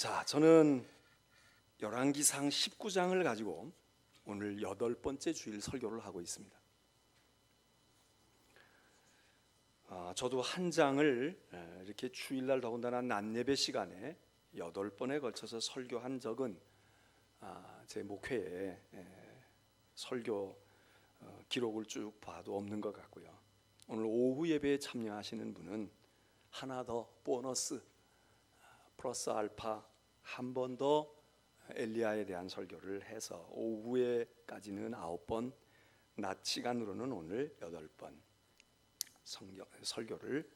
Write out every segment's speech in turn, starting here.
자, 저는 열왕기상 19장을 가지고 오늘 8번째 주일 설교를 하고 있습니다. 저도 한 장을 이렇게 주일날 더군다나 낮예배 시간에 8번에 걸쳐서 설교한 적은 제 목회에 설교 기록을 쭉 봐도 없는 것 같고요. 오늘 오후 예배에 참여하시는 분은 하나 더 보너스 플러스 알파 한 번 더 엘리야에 대한 설교를 해서 오후에까지는 9번, 낮 시간으로는 오늘 8번 설교를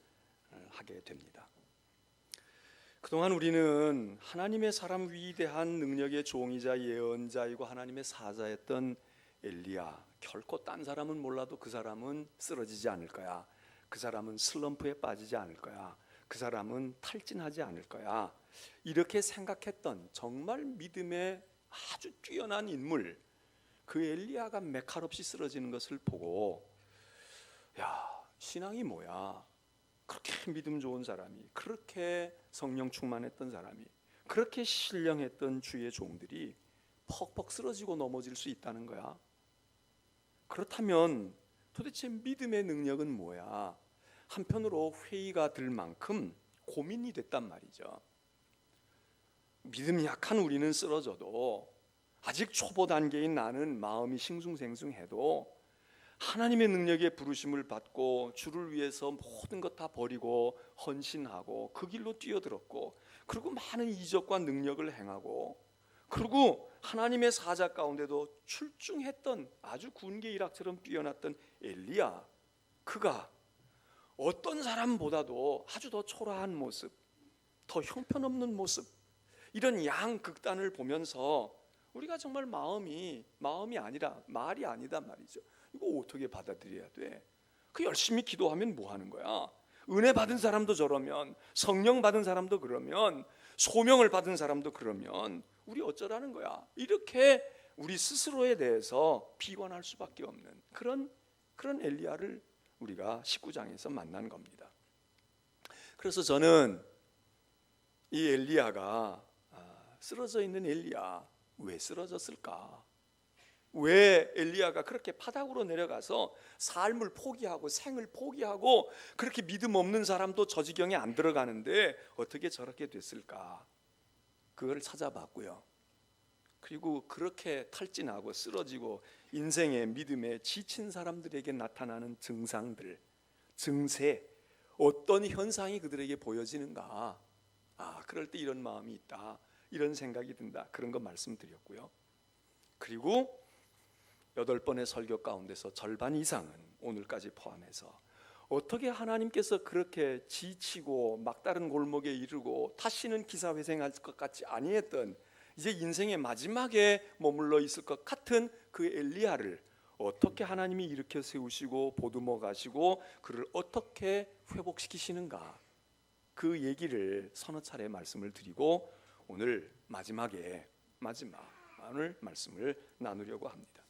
하게 됩니다. 그동안 우리는 하나님의 사람 위대한 능력의 종이자 예언자이고 하나님의 사자였던 엘리야, 결코 딴 사람은 몰라도 그 사람은 쓰러지지 않을 거야, 그 사람은 슬럼프에 빠지지 않을 거야, 그 사람은 탈진하지 않을 거야, 이렇게 생각했던 정말 믿음의 아주 뛰어난 인물, 그 엘리야가 메칼없이 쓰러지는 것을 보고, 야, 신앙이 뭐야? 그렇게 믿음 좋은 사람이, 그렇게 성령 충만했던 사람이, 그렇게 신령했던 주의 종들이 퍽퍽 쓰러지고 넘어질 수 있다는 거야. 그렇다면 도대체 믿음의 능력은 뭐야? 한편으로 회의가 들 만큼 고민이 됐단 말이죠. 믿음이 약한 우리는 쓰러져도, 아직 초보 단계인 나는 마음이 싱숭생숭해도 하나님의 능력의 부르심을 받고 주를 위해서 모든 것 다 버리고 헌신하고 그 길로 뛰어들었고, 그리고 많은 이적과 능력을 행하고, 그리고 하나님의 사자 가운데도 출중했던 아주 군계 일학처럼 뛰어났던 엘리야, 그가 어떤 사람보다도 아주 더 초라한 모습, 더 형편없는 모습, 이런 양극단을 보면서 우리가 정말 마음이 아니라 말이 아니다 말이죠. 이거 어떻게 받아들여야 돼? 그 열심히 기도하면 뭐 하는 거야? 은혜 받은 사람도 저러면, 성령 받은 사람도 그러면, 소명을 받은 사람도 그러면 우리 어쩌라는 거야? 이렇게 우리 스스로에 대해서 비관할 수밖에 없는 그런 엘리야를 우리가 19장에서 만난 겁니다. 그래서 저는 이 엘리야가 쓰러져 있는 엘리야, 왜 쓰러졌을까? 왜 엘리야가 그렇게 바닥으로 내려가서 삶을 포기하고 생을 포기하고 그렇게 믿음 없는 사람도 저 지경에 안 들어가는데 어떻게 저렇게 됐을까? 그걸 찾아봤고요. 그리고 그렇게 탈진하고 쓰러지고 인생의 믿음에 지친 사람들에게 나타나는 증상들, 증세, 어떤 현상이 그들에게 보여지는가? 그럴 때 이런 마음이 있다, 이런 생각이 든다, 그런 거 말씀드렸고요. 그리고 8번의 설교 가운데서 절반 이상은 오늘까지 포함해서 어떻게 하나님께서 그렇게 지치고 막다른 골목에 이르고 다시는 기사회생할 것 같지 아니했던, 이제 인생의 마지막에 머물러 있을 것 같은 그 엘리야를 어떻게 하나님이 일으켜 세우시고 보듬어 가시고 그를 어떻게 회복시키시는가, 그 얘기를 서너 차례 말씀을 드리고 오늘 마지막 말씀을 나누려고 합니다.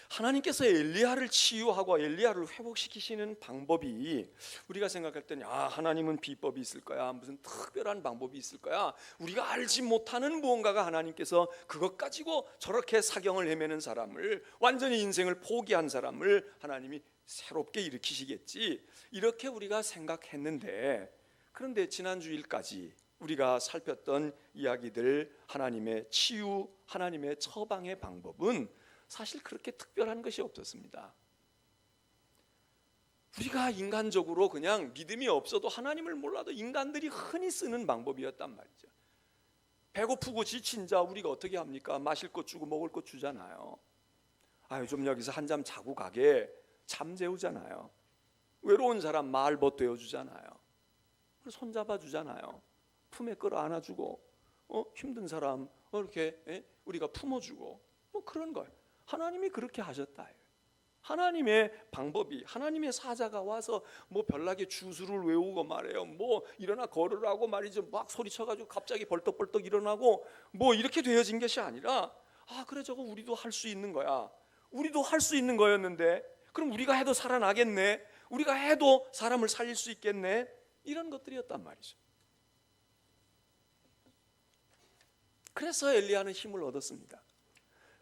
하나님께서 엘리야를 치유하고 엘리야를 회복시키시는 방법이, 우리가 생각할 때는 하나님은 비법이 있을 거야, 무슨 특별한 방법이 있을 거야, 우리가 알지 못하는 무언가가 하나님께서 그것 가지고 저렇게 사경을 헤매는 사람을, 완전히 인생을 포기한 사람을 하나님이 새롭게 일으키시겠지, 이렇게 우리가 생각했는데, 그런데 지난주일까지 우리가 살폈던 이야기들, 하나님의 치유, 하나님의 처방의 방법은 사실 그렇게 특별한 것이 없었습니다. 우리가 인간적으로 그냥 믿음이 없어도 하나님을 몰라도 인간들이 흔히 쓰는 방법이었단 말이죠. 배고프고 지친 자 우리가 어떻게 합니까? 마실 것 주고 먹을 것 주잖아요. 좀 여기서 한잠 자고 가게 잠 재우잖아요. 외로운 사람 말벗 되어주잖아요. 손잡아 주잖아요. 품에 끌어 안아주고, 힘든 사람 이렇게 우리가 품어주고, 그런 거예요. 하나님이 그렇게 하셨다. 하나님의 방법이, 하나님의 사자가 와서 별나게 주술을 외우고 말해요, 일어나 걸으라고 말이죠, 막 소리쳐가지고 갑자기 벌떡벌떡 일어나고 이렇게 되어진 것이 아니라, 그래 저거 우리도 할 수 있는 거야, 우리도 할 수 있는 거였는데, 그럼 우리가 해도 살아나겠네, 우리가 해도 사람을 살릴 수 있겠네, 이런 것들이었단 말이죠. 그래서 엘리야는 힘을 얻었습니다.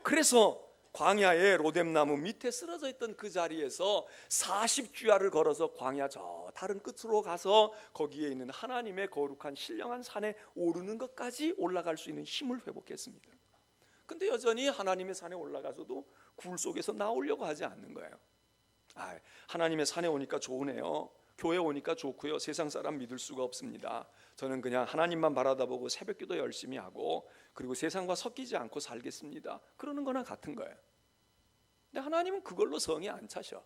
그래서 광야의 로뎀나무 밑에 쓰러져 있던 그 자리에서 40주야를 걸어서 광야 저 다른 끝으로 가서 거기에 있는 하나님의 거룩한 신령한 산에 오르는 것까지 올라갈 수 있는 힘을 회복했습니다. 근데 여전히 하나님의 산에 올라가서도 굴 속에서 나오려고 하지 않는 거예요. 하나님의 산에 오니까 좋으네요. 교회 오니까 좋고요. 세상 사람 믿을 수가 없습니다. 저는 그냥 하나님만 바라다보고 새벽기도 열심히 하고 그리고 세상과 섞이지 않고 살겠습니다. 그러는 거나 같은 거예요. 근데 하나님은 그걸로 성이 안 차셔.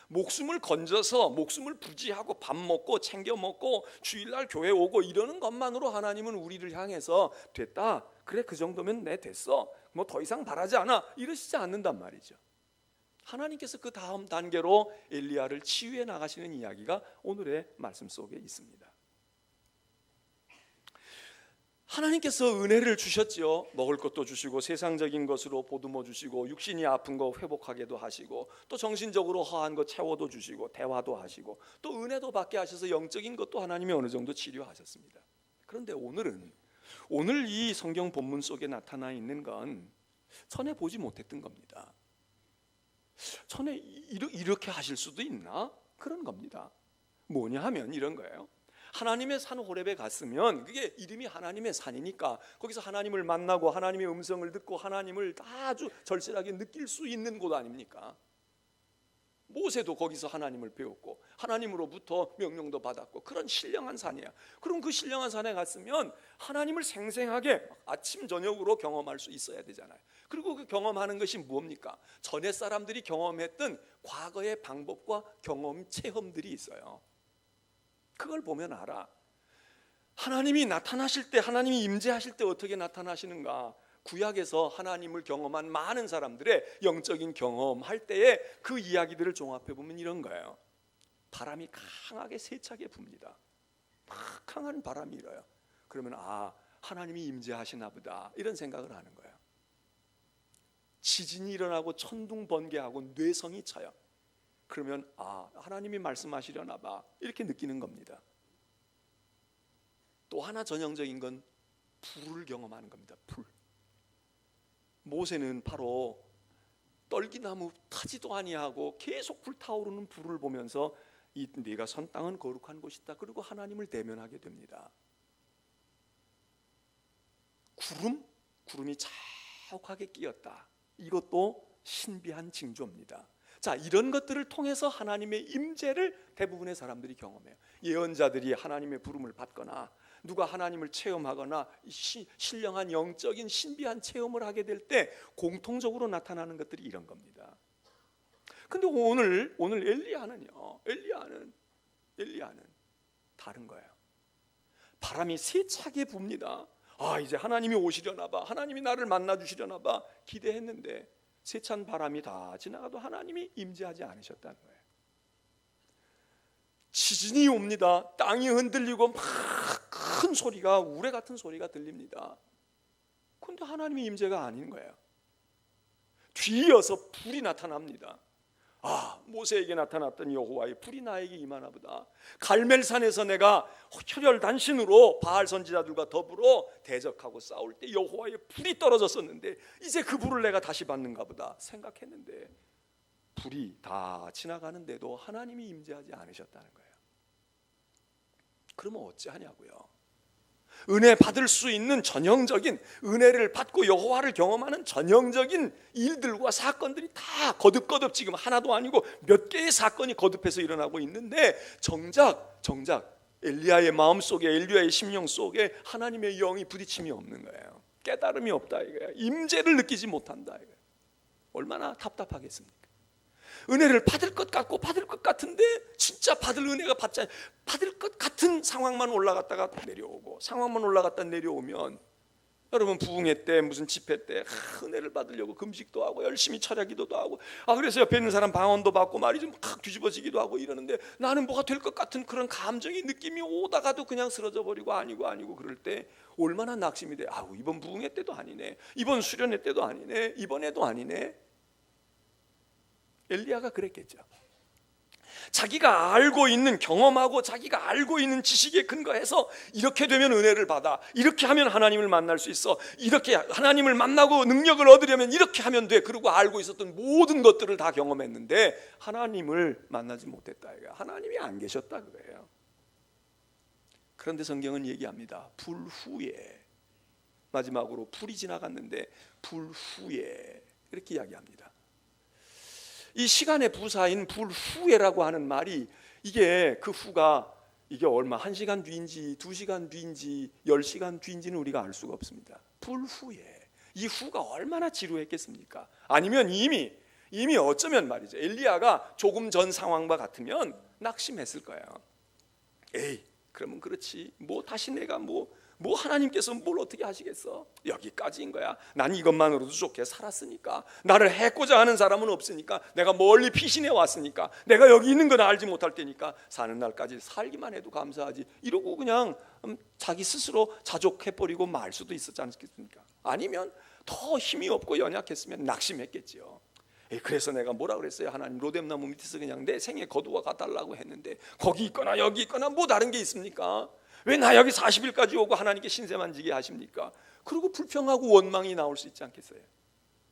목숨을 건져서 목숨을 부지하고 밥 먹고 챙겨 먹고 주일날 교회 오고 이러는 것만으로 하나님은 우리를 향해서 됐다, 그래 그 정도면 내 됐어, 뭐 더 이상 바라지 않아, 이러시지 않는단 말이죠. 하나님께서 그 다음 단계로 엘리야를 치유해 나가시는 이야기가 오늘의 말씀 속에 있습니다. 하나님께서 은혜를 주셨죠. 먹을 것도 주시고 세상적인 것으로 보듬어 주시고 육신이 아픈 거 회복하게도 하시고 또 정신적으로 허한 거 채워도 주시고 대화도 하시고 또 은혜도 받게 하셔서 영적인 것도 하나님이 어느 정도 치료하셨습니다. 그런데 오늘 이 성경 본문 속에 나타나 있는 건 전에 보지 못했던 겁니다. 전에 이렇게 하실 수도 있나? 그런 겁니다. 뭐냐 하면 이런 거예요. 하나님의 산 호렙에 갔으면 그게 이름이 하나님의 산이니까 거기서 하나님을 만나고 하나님의 음성을 듣고 하나님을 아주 절실하게 느낄 수 있는 곳 아닙니까? 모세도 거기서 하나님을 배웠고 하나님으로부터 명령도 받았고 그런 신령한 산이야. 그럼 그 신령한 산에 갔으면 하나님을 생생하게 아침 저녁으로 경험할 수 있어야 되잖아요. 그리고 그 경험하는 것이 뭡니까? 전에 사람들이 경험했던 과거의 방법과 경험 체험들이 있어요. 그걸 보면 알아. 하나님이 나타나실 때, 하나님이 임재하실 때 어떻게 나타나시는가? 구약에서 하나님을 경험한 많은 사람들의 영적인 경험할 때에 그 이야기들을 종합해 보면 이런 거예요. 바람이 강하게 세차게 붑니다. 막 강한 바람이 일어요. 그러면 하나님이 임재하시나 보다, 이런 생각을 하는 거예요. 지진이 일어나고 천둥 번개하고 뇌성이 차요. 그러면 하나님이 말씀하시려나 봐, 이렇게 느끼는 겁니다. 또 하나 전형적인 건 불을 경험하는 겁니다. 불. 모세는 바로 떨기나무 타지도 아니하고 계속 불타오르는 불을 보면서 이 네가 선 땅은 거룩한 곳이다, 그리고 하나님을 대면하게 됩니다. 구름이 자욱하게 끼었다. 이것도 신비한 징조입니다. 자, 이런 것들을 통해서 하나님의 임재를 대부분의 사람들이 경험해요. 예언자들이 하나님의 부름을 받거나 누가 하나님을 체험하거나 신령한 영적인 신비한 체험을 하게 될 때 공통적으로 나타나는 것들이 이런 겁니다. 근데 오늘 엘리야는 다른 거예요. 바람이 세차게 붑니다. 이제 하나님이 오시려나 봐, 하나님이 나를 만나 주시려나 봐 기대했는데 세찬 바람이 다 지나가도 하나님이 임재하지 않으셨다는 거예요. 지진이 옵니다. 땅이 흔들리고 막 큰 소리가, 우레 같은 소리가 들립니다. 그런데 하나님의 임재가 아닌 거예요. 뒤이어서 불이 나타납니다. 모세에게 나타났던 여호와의 불이 나에게 임하나 보다. 갈멜산에서 내가 혈혈단신으로 바알 선지자들과 더불어 대적하고 싸울 때 여호와의 불이 떨어졌었는데 이제 그 불을 내가 다시 받는가 보다 생각했는데 불이 다 지나가는데도 하나님이 임재하지 않으셨다는 거예요. 그러면 어찌하냐고요. 은혜 받을 수 있는 전형적인, 은혜를 받고 여호와를 경험하는 전형적인 일들과 사건들이 다 거듭거듭 지금 하나도 아니고 몇 개의 사건이 거듭해서 일어나고 있는데 정작 엘리야의 마음속에, 엘리야의 심령 속에 하나님의 영이 부딪힘이 없는 거예요. 깨달음이 없다 이거예요. 임재를 느끼지 못한다 이거예요. 얼마나 답답하겠습니까? 은혜를 받을 것 같고 받을 것 같은데 진짜 받을 은혜가 받지 않아요. 받을 것 같은 상황만 올라갔다가 내려오고, 상황만 올라갔다 내려오면, 여러분 부흥회 때 무슨 집회 때 은혜를 받으려고 금식도 하고 열심히 철야기도도 하고 그래서 옆에 있는 사람 방언도 받고 말이 좀 막 뒤집어지기도 하고 이러는데 나는 뭐가 될 것 같은 그런 감정이 느낌이 오다가도 그냥 쓰러져 버리고 아니고 그럴 때 얼마나 낙심이 돼. 이번 부흥회 때도 아니네, 이번 수련회 때도 아니네, 이번에도 아니네. 엘리야가 그랬겠죠. 자기가 알고 있는 경험하고 자기가 알고 있는 지식에 근거해서 이렇게 되면 은혜를 받아, 이렇게 하면 하나님을 만날 수 있어, 이렇게 하나님을 만나고 능력을 얻으려면 이렇게 하면 돼, 그리고 알고 있었던 모든 것들을 다 경험했는데 하나님을 만나지 못했다. 하나님이 안 계셨다 그거예요. 그런데 성경은 얘기합니다. 불 후에, 마지막으로 불이 지나갔는데 불 후에 이렇게 이야기합니다. 이 시간의 부사인 불 후에라고 하는 말이, 이게 그 후가 이게 얼마, 1시간 뒤인지 2시간 뒤인지 10시간 뒤인지는 우리가 알 수가 없습니다. 불 후에, 이 후가 얼마나 지루했겠습니까? 아니면 이미 어쩌면 말이죠, 엘리야가 조금 전 상황과 같으면 낙심했을 거예요. 에이, 그러면 그렇지, 뭐 다시 내가 뭐 하나님께서 뭘 어떻게 하시겠어? 여기까지인 거야. 난 이것만으로도 좋게 살았으니까, 나를 해코자 하는 사람은 없으니까, 내가 멀리 피신해 왔으니까, 내가 여기 있는 건 알지 못할 테니까 사는 날까지 살기만 해도 감사하지, 이러고 그냥 자기 스스로 자족해버리고 말 수도 있었지 않겠습니까? 아니면 더 힘이 없고 연약했으면 낙심했겠지요. 그래서 내가 뭐라 그랬어요? 하나님, 로뎀나무 밑에서 그냥 내 생에 거두어 가달라고 했는데 거기 있거나 여기 있거나 뭐 다른 게 있습니까? 왜 나 여기 40일까지 오고 하나님께 신세만 지게 하십니까? 그리고 불평하고 원망이 나올 수 있지 않겠어요?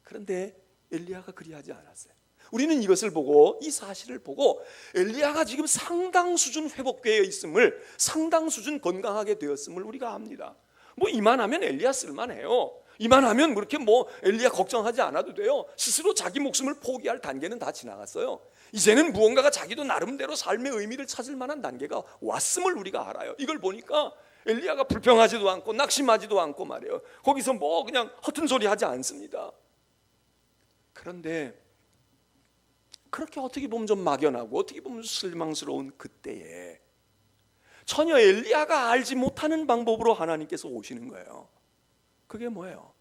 그런데 엘리야가 그리하지 않았어요. 우리는 이것을 보고, 이 사실을 보고, 엘리야가 지금 상당 수준 회복되어 있음을, 상당 수준 건강하게 되었음을 우리가 압니다. 뭐 이만하면 엘리야 쓸만해요. 이만하면 그렇게 엘리야 걱정하지 않아도 돼요. 스스로 자기 목숨을 포기할 단계는 다 지나갔어요. 이제는 무언가가 자기도 나름대로 삶의 의미를 찾을 만한 단계가 왔음을 우리가 알아요. 이걸 보니까 엘리야가 불평하지도 않고 낙심하지도 않고 말이에요. 거기서 그냥 허튼 소리 하지 않습니다. 그런데 그렇게 어떻게 보면 좀 막연하고 어떻게 보면 실망스러운 그때에 전혀 엘리야가 알지 못하는 방법으로 하나님께서 오시는 거예요. 그게 뭐예요?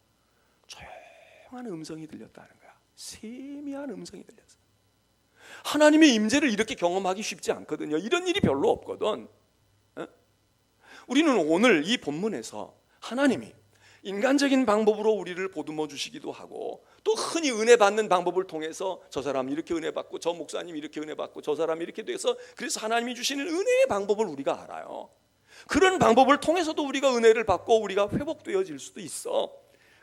조용한 음성이 들렸다는 거야. 세미한 음성이 들렸어. 하나님의 임재를 이렇게 경험하기 쉽지 않거든요. 이런 일이 별로 없거든. 우리는 오늘 이 본문에서 하나님이 인간적인 방법으로 우리를 보듬어 주시기도 하고, 또 흔히 은혜 받는 방법을 통해서 저 사람 이렇게 은혜 받고, 저 목사님 이렇게 은혜 받고, 저 사람 이렇게 돼서, 그래서 하나님이 주시는 은혜의 방법을 우리가 알아요. 그런 방법을 통해서도 우리가 은혜를 받고 우리가 회복되어질 수도 있어.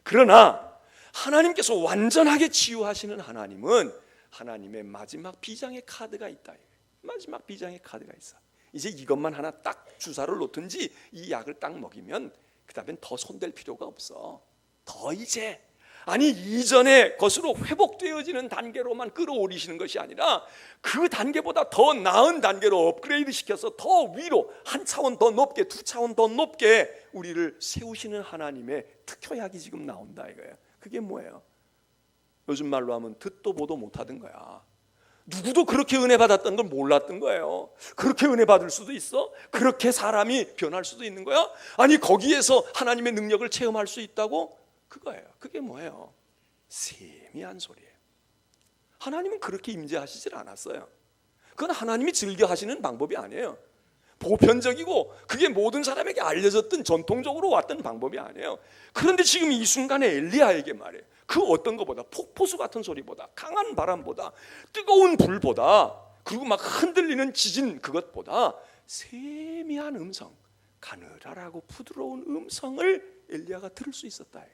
그러나 하나님께서 완전하게 치유하시는 하나님은 하나님의 마지막 비장의 카드가 있다. 마지막 비장의 카드가 있어. 이제 이것만 하나 딱 주사를 놓든지 이 약을 딱 먹이면 그 다음엔 더 손댈 필요가 없어. 더 이제 이전의 것으로 회복되어지는 단계로만 끌어올리시는 것이 아니라 그 단계보다 더 나은 단계로 업그레이드 시켜서 더 위로, 한 차원 더 높게, 두 차원 더 높게 우리를 세우시는 하나님의 특효약이 지금 나온다 이거예요. 그게 뭐예요? 요즘 말로 하면 듣도 보도 못하던 거야. 누구도 그렇게 은혜 받았던 걸 몰랐던 거예요. 그렇게 은혜 받을 수도 있어? 그렇게 사람이 변할 수도 있는 거야? 아니, 거기에서 하나님의 능력을 체험할 수 있다고? 그거예요. 그게 뭐예요? 세미한 소리예요. 하나님은 그렇게 임재하시질 않았어요. 그건 하나님이 즐겨 하시는 방법이 아니에요. 보편적이고 그게 모든 사람에게 알려졌던, 전통적으로 왔던 방법이 아니에요. 그런데 지금 이 순간에 엘리야에게 말해요. 그 어떤 것보다, 폭포수 같은 소리보다, 강한 바람보다, 뜨거운 불보다, 그리고 막 흔들리는 지진 그것보다 세미한 음성, 가느다랗고 부드러운 음성을 엘리야가 들을 수 있었다.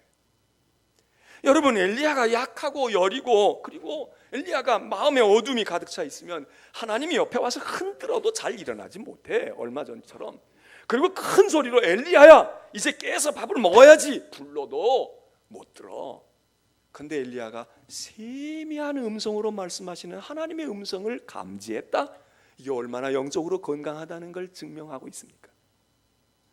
여러분, 엘리야가 약하고 여리고, 그리고 엘리야가 마음에 어둠이 가득 차 있으면 하나님이 옆에 와서 흔들어도 잘 일어나지 못해. 얼마 전처럼. 그리고 큰 소리로 엘리야야 이제 깨서 밥을 먹어야지 불러도 못 들어. 근데 엘리야가 세미한 음성으로 말씀하시는 하나님의 음성을 감지했다. 이게 얼마나 영적으로 건강하다는 걸 증명하고 있습니까?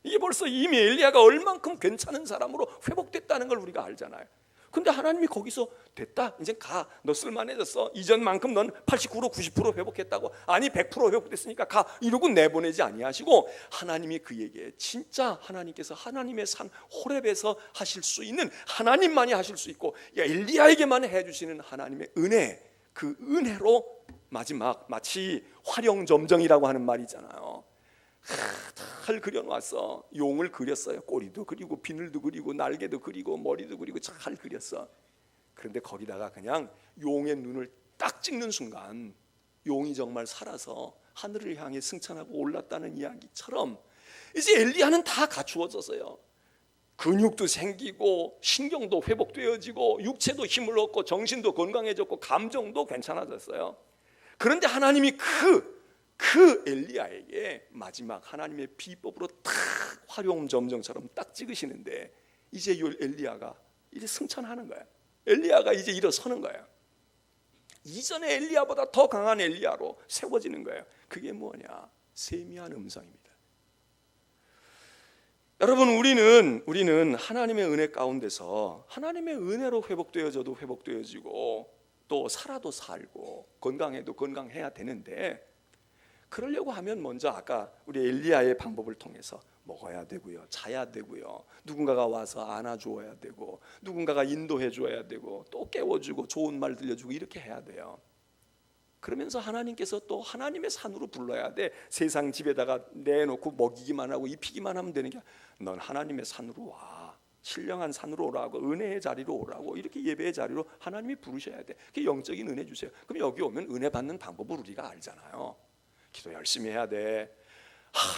이게 벌써 이미 엘리야가 얼만큼 괜찮은 사람으로 회복됐다는 걸 우리가 알잖아요. 근데 하나님이 거기서 됐다, 이제 가, 너 쓸만해졌어, 이전만큼 넌 89% 90% 회복했다고, 아니 100% 회복됐으니까 가, 이러고 내보내지 아니하시고, 하나님이 그에게 진짜 하나님께서 하나님의 산 호렙에서 하실 수 있는, 하나님만이 하실 수 있고 엘리야에게만 해주시는 하나님의 은혜, 그 은혜로 마지막, 마치 화룡점정이라고 하는 말이 있잖아요. 잘 그려놨어. 용을 그렸어요. 꼬리도 그리고 비늘도 그리고 날개도 그리고 머리도 그리고 잘 그렸어. 그런데 거기다가 그냥 용의 눈을 딱 찍는 순간 용이 정말 살아서 하늘을 향해 승천하고 올랐다는 이야기처럼 이제 엘리야는 다 갖추어졌어요. 근육도 생기고 신경도 회복되어지고 육체도 힘을 얻고 정신도 건강해졌고 감정도 괜찮아졌어요. 그런데 하나님이 그 엘리야에게 마지막 하나님의 비법으로 딱 화려한 점정처럼 딱 찍으시는데 이제 이 엘리야가 이제 승천하는 거예요. 엘리야가 이제 일어서는 거예요. 이전의 엘리야보다 더 강한 엘리야로 세워지는 거예요. 그게 뭐냐? 세미한 음성입니다. 여러분, 우리는 하나님의 은혜 가운데서 하나님의 은혜로 회복되어져도 회복되어지고 또 살아도 살고 건강해도 건강해야 되는데, 그러려고 하면 먼저 아까 우리 엘리야의 방법을 통해서 먹어야 되고요, 자야 되고요, 누군가가 와서 안아주어야 되고 누군가가 인도해 줘야 되고 또 깨워주고 좋은 말 들려주고 이렇게 해야 돼요. 그러면서 하나님께서 또 하나님의 산으로 불러야 돼. 세상 집에다가 내놓고 먹이기만 하고 입히기만 하면 되는 게, 넌 하나님의 산으로 와, 신령한 산으로 오라고, 은혜의 자리로 오라고, 이렇게 예배의 자리로 하나님이 부르셔야 돼. 그게 영적인 은혜 주세요. 그럼 여기 오면 은혜 받는 방법을 우리가 알잖아요. 기도 열심히 해야 돼.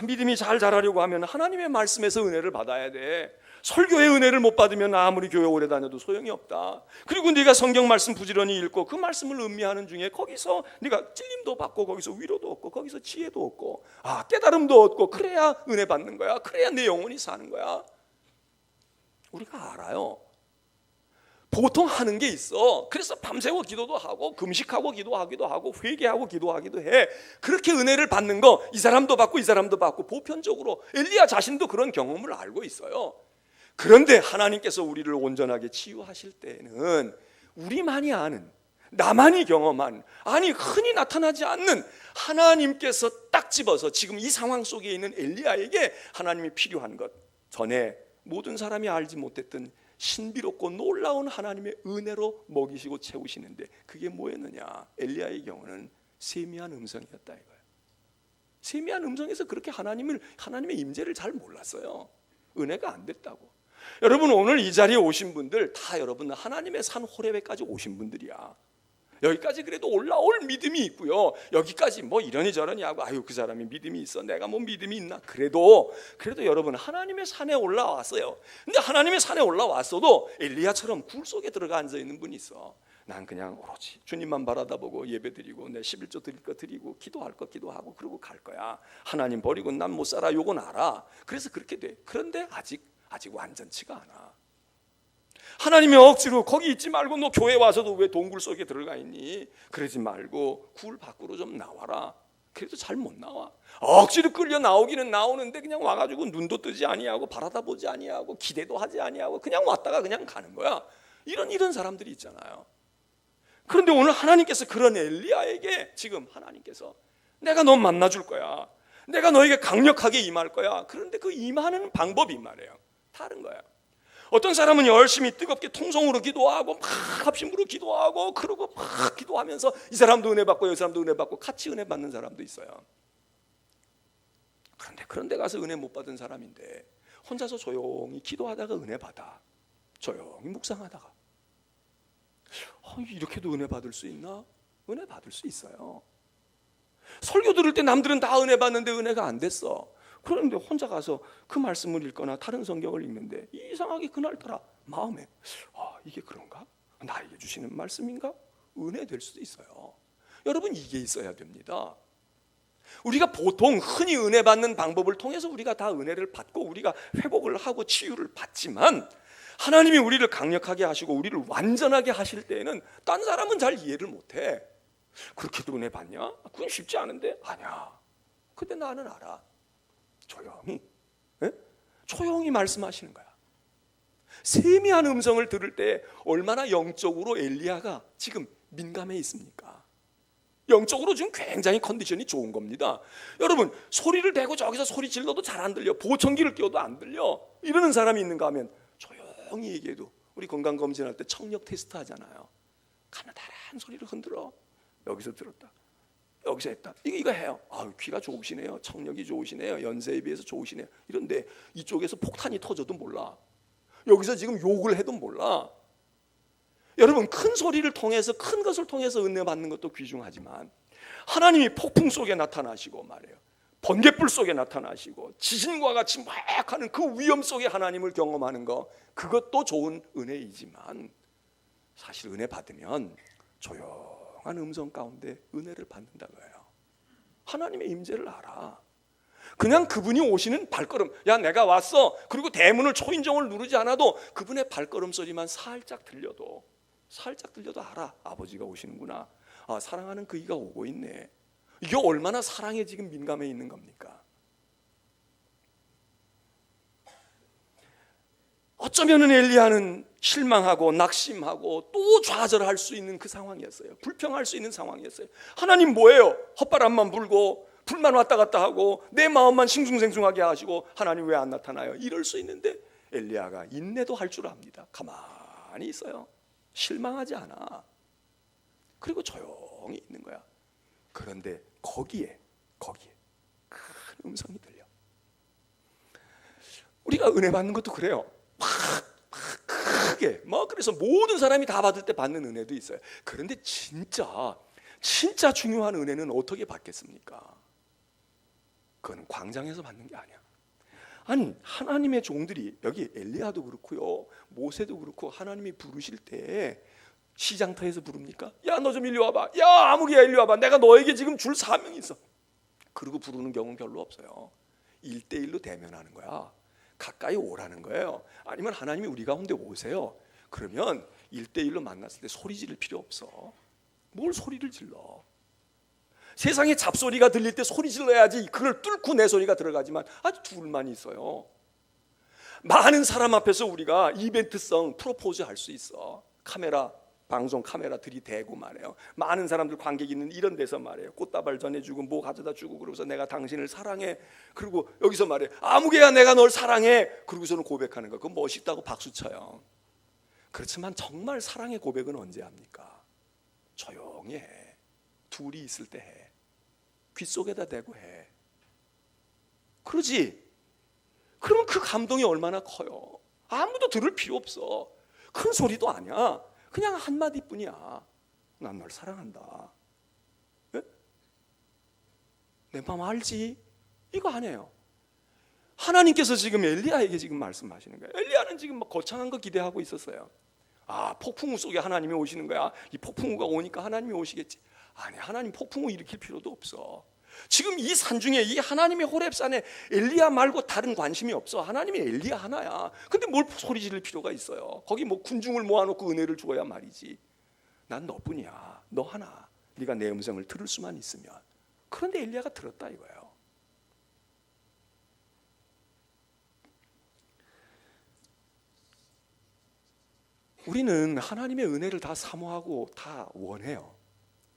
믿음이 잘 자라려고 하면 하나님의 말씀에서 은혜를 받아야 돼. 설교의 은혜를 못 받으면 아무리 교회 오래 다녀도 소용이 없다. 그리고 네가 성경 말씀 부지런히 읽고 그 말씀을 음미하는 중에 거기서 네가 찔림도 받고 거기서 위로도 얻고 거기서 지혜도 얻고 깨달음도 얻고, 그래야 은혜 받는 거야. 그래야 내 영혼이 사는 거야. 우리가 알아요. 보통 하는 게 있어. 그래서 밤새워 기도도 하고 금식하고 기도하기도 하고 회개하고 기도하기도 해. 그렇게 은혜를 받는 거 이 사람도 받고 이 사람도 받고, 보편적으로 엘리야 자신도 그런 경험을 알고 있어요. 그런데 하나님께서 우리를 온전하게 치유하실 때는 우리만이 아는, 나만이 경험한, 아니 흔히 나타나지 않는 하나님께서 딱 집어서 지금 이 상황 속에 있는 엘리야에게 하나님이 필요한 것, 전에 모든 사람이 알지 못했던 신비롭고 놀라운 하나님의 은혜로 먹이시고 채우시는데, 그게 뭐였느냐? 엘리야의 경우는 세미한 음성이었다 이거예요. 세미한 음성에서 그렇게 하나님의 임재를 잘 몰랐어요. 은혜가 안 됐다고. 여러분, 오늘 이 자리에 오신 분들 다 여러분 하나님의 산 호레베까지 오신 분들이야. 여기까지 그래도 올라올 믿음이 있고요, 여기까지 뭐 이러니 저러니 하고 아유 그 사람이 믿음이 있어, 내가 뭐 믿음이 있나, 그래도 여러분 하나님의 산에 올라왔어요. 근데 하나님의 산에 올라왔어도 엘리야처럼 굴 속에 들어가 앉아있는 분이 있어. 난 그냥 오로지 주님만 바라다보고 예배드리고 내 11조 드릴 거 드리고 기도할 거 기도하고 그러고 갈 거야. 하나님 버리고 난 못 살아, 요건 알아. 그래서 그렇게 돼. 그런데 아직 완전치가 않아. 하나님이 억지로 거기 있지 말고 너 교회 와서도 왜 동굴 속에 들어가 있니? 그러지 말고 굴 밖으로 좀 나와라. 그래도 잘 못 나와. 억지로 끌려 나오기는 나오는데 그냥 와가지고 눈도 뜨지 아니하고 바라다 보지 아니하고 기대도 하지 아니하고 그냥 왔다가 그냥 가는 거야. 이런 사람들이 있잖아요. 그런데 오늘 하나님께서 그런 엘리야에게 지금 하나님께서 내가 너 만나줄 거야, 내가 너에게 강력하게 임할 거야. 그런데 그 임하는 방법이 말이에요, 다른 거야. 어떤 사람은 열심히 뜨겁게 통성으로 기도하고 막 합심으로 기도하고 그러고 막 기도하면서 이 사람도 은혜 받고 이 사람도 은혜 받고 같이 은혜 받는 사람도 있어요. 그런데 가서 은혜 못 받은 사람인데 혼자서 조용히 기도하다가 은혜 받아. 조용히 묵상하다가 이렇게도 은혜 받을 수 있나? 은혜 받을 수 있어요. 설교 들을 때 남들은 다 은혜 받는데 은혜가 안 됐어. 그런데 혼자 가서 그 말씀을 읽거나 다른 성경을 읽는데 이상하게 그날따라 마음에 이게 그런가? 나에게 주시는 말씀인가? 은혜 될 수도 있어요. 여러분, 이게 있어야 됩니다. 우리가 보통 흔히 은혜 받는 방법을 통해서 우리가 다 은혜를 받고 우리가 회복을 하고 치유를 받지만, 하나님이 우리를 강력하게 하시고 우리를 완전하게 하실 때에는 딴 사람은 잘 이해를 못해. 그렇게도 은혜 받냐? 그건 쉽지 않은데. 아니야. 근데 나는 알아. 조용히 말씀하시는 거야. 세미한 음성을 들을 때 얼마나 영적으로 엘리야가 지금 민감해 있습니까? 영적으로 지금 굉장히 컨디션이 좋은 겁니다. 여러분, 소리를 대고 저기서 소리 질러도 잘 안 들려, 보청기를 끼워도 안 들려, 이러는 사람이 있는가 하면 조용히 얘기해도, 우리 건강검진할 때 청력 테스트 하잖아요. 가느다란 소리를 흔들어. 여기서 들었다, 여기서 했다, 이거 해요. 귀가 좋으시네요, 청력이 좋으시네요, 연세에 비해서 좋으시네요. 이런데 이쪽에서 폭탄이 터져도 몰라. 여기서 지금 욕을 해도 몰라. 여러분, 큰 소리를 통해서, 큰 것을 통해서 은혜 받는 것도 귀중하지만 하나님이 폭풍 속에 나타나시고 말이에요. 번갯불 속에 나타나시고 지진과 같이 막 하는 그 위험 속에 하나님을 경험하는 거, 그것도 좋은 은혜이지만 사실 은혜 받으면 조용한 음성 가운데 은혜를 받는다고 해요. 하나님의 임재를 알아. 그냥 그분이 오시는 발걸음, 야 내가 왔어, 그리고 대문을 초인종을 누르지 않아도 그분의 발걸음 소리만 살짝 들려도 알아. 아버지가 오시는구나. 아, 사랑하는 그 이가 오고 있네. 이게 얼마나 사랑에 지금 민감해 있는 겁니까? 어쩌면은 엘리야는 실망하고 낙심하고 또 좌절할 수 있는 그 상황이었어요. 불평할 수 있는 상황이었어요. 하나님 뭐예요? 헛바람만 불고 불만 왔다 갔다 하고 내 마음만 싱숭생숭하게 하시고 하나님 왜 안 나타나요? 이럴 수 있는데 엘리야가 인내도 할 줄 압니다. 가만히 있어요. 실망하지 않아. 그리고 조용히 있는 거야. 그런데 거기에 큰 음성이 들려. 우리가 은혜 받는 것도 그래요. 크게 그래서 모든 사람이 다 받을 때 받는 은혜도 있어요. 그런데 진짜 중요한 은혜는 어떻게 받겠습니까? 그건 광장에서 받는 게 아니야. 아니, 하나님의 종들이, 여기 엘리야도 그렇고요, 모세도 그렇고, 하나님이 부르실 때 시장터에서 부릅니까? 야 너 좀 일리 와봐. 야 아무개야 일리 와봐. 내가 너에게 지금 줄 사명이 있어. 그리고 부르는 경우는 별로 없어요. 1대1로 대면하는 거야. 가까이 오라는 거예요. 아니면 하나님이 우리 가운데 오세요. 그러면 1대1로 만났을 때 소리 지를 필요 없어. 뭘 소리를 질러. 세상에 잡소리가 들릴 때 소리 질러야지 그걸 뚫고 내 소리가 들어가지만 아주 둘만 있어요. 많은 사람 앞에서 우리가 이벤트성 프로포즈 할 수 있어. 방송 카메라 들이대고 말이에요. 많은 사람들 관객 있는 이런 데서 말이에요. 꽃다발 전해주고 뭐 가져다 주고 그러고서 내가 당신을 사랑해. 그리고 여기서 말이에요. 아무개야 내가 널 사랑해. 그러고서는 고백하는 거. 그건 멋있다고 박수 쳐요. 그렇지만 정말 사랑의 고백은 언제 합니까? 조용히 해. 둘이 있을 때 해. 귓속에다 대고 해. 그러지. 그러면 그 감동이 얼마나 커요. 아무도 들을 필요 없어. 큰 소리도 아니야. 그냥 한마디뿐이야. 난 널 사랑한다. 네? 내 마음 알지? 이거 아니에요. 하나님께서 지금 엘리야에게 지금 말씀하시는 거예요. 엘리야는 지금 막 거창한 거 기대하고 있었어요. 아, 폭풍우 속에 하나님이 오시는 거야. 이 폭풍우가 오니까 하나님이 오시겠지. 아니, 하나님 폭풍우 일으킬 필요도 없어. 지금 이 산중에 이 하나님의 호렙산에 엘리야 말고 다른 관심이 없어. 하나님이 엘리야 하나야. 근데 뭘 소리 지를 필요가 있어요. 거기 뭐 군중을 모아놓고 은혜를 주어야 말이지. 난 너뿐이야. 너 하나. 네가 내 음성을 들을 수만 있으면. 그런데 엘리야가 들었다 이거예요. 우리는 하나님의 은혜를 다 사모하고 다 원해요.